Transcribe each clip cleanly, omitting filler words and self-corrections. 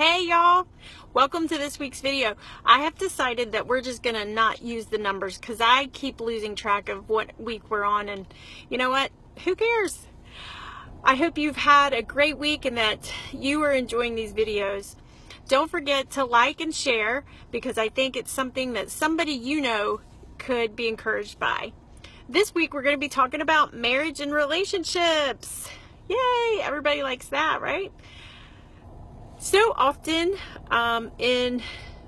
Hey y'all, welcome to this week's video. I have decided that we're just gonna not use the numbers because I keep losing track of what week we're on, and you know what, who cares? I hope you've had a great week and that you are enjoying these videos. Don't forget to like and share because I think it's something that somebody you know could be encouraged by. This week we're going to be talking about marriage and relationships. Yay, everybody likes that, right? So often in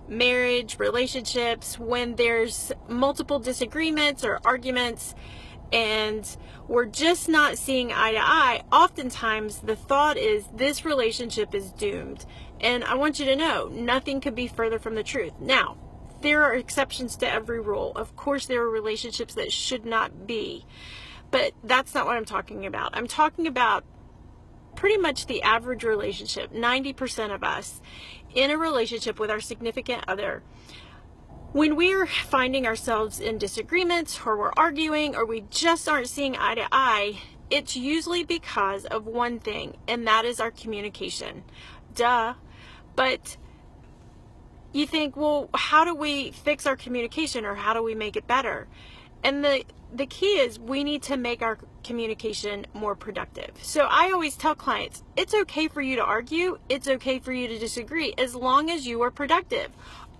marriage, relationships, when there's multiple disagreements or arguments and we're just not seeing eye to eye, oftentimes the thought is this relationship is doomed. And I want you to know, nothing could be further from the truth. Now, there are exceptions to every rule. Of course, there are relationships that should not be, but that's not what I'm talking about. I'm talking about pretty much the average relationship. 90% of us in a relationship with our significant other, when we're finding ourselves in disagreements or we're arguing or we just aren't seeing eye to eye, it's usually because of one thing, and that is our communication. Duh. But you think, well, how do we fix our communication or how do we make it better? And the key is we need to make our communication more productive. So I always tell clients, it's okay for you to argue. It's okay for you to disagree as long as you are productive.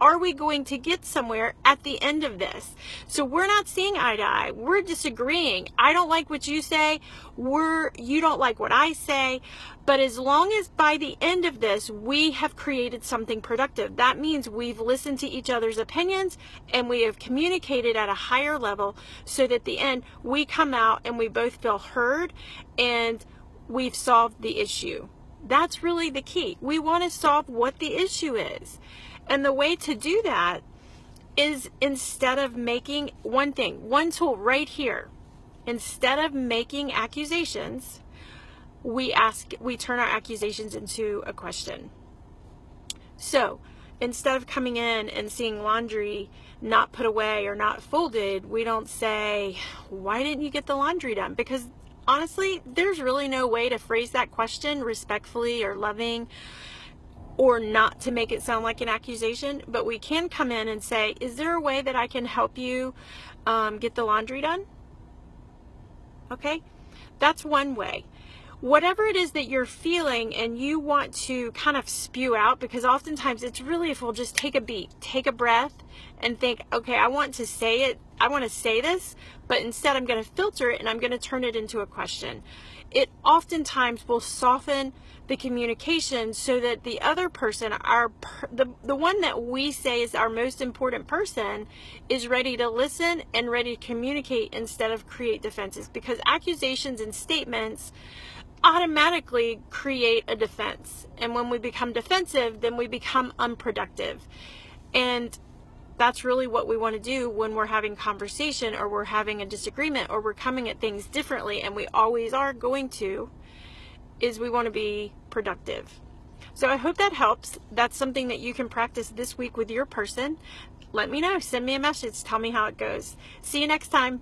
Are we going to get somewhere at the end of this? So we're not seeing eye to eye. We're disagreeing. I don't like what you say. You don't like what I say. But as long as by the end of this, we have created something productive, that means we've listened to each other's opinions and we have communicated at a higher level so that at the end we come out and we both feel heard and we've solved the issue. That's really the key. We want to solve what the issue is. And the way to do that is, instead of making one tool right here, instead of making accusations, we turn our accusations into a question. So instead of coming in and seeing laundry not put away or not folded, we don't say, why didn't you get the laundry done? Because honestly, there's really no way to phrase that question respectfully or loving, or not to make it sound like an accusation. But we can come in and say, is there a way that I can help you get the laundry done? Okay, that's one way. Whatever it is that you're feeling and you want to kind of spew out, because oftentimes it's really, if we'll just take a beat, take a breath and think, okay, I want to say it, I want to say this, but instead I'm going to filter it and I'm going to turn it into a question. It oftentimes will soften the communication so that the other person, the one that we say is our most important person, is ready to listen and ready to communicate instead of create defenses, because accusations and statements automatically create a defense. And when we become defensive, then we become unproductive. And that's really what we want to do when we're having conversation or we're having a disagreement or we're coming at things differently, and we always are going to, is we want to be productive. So I hope that helps. That's something that you can practice this week with your person. Let me know. Send me a message. Tell me how it goes. See you next time.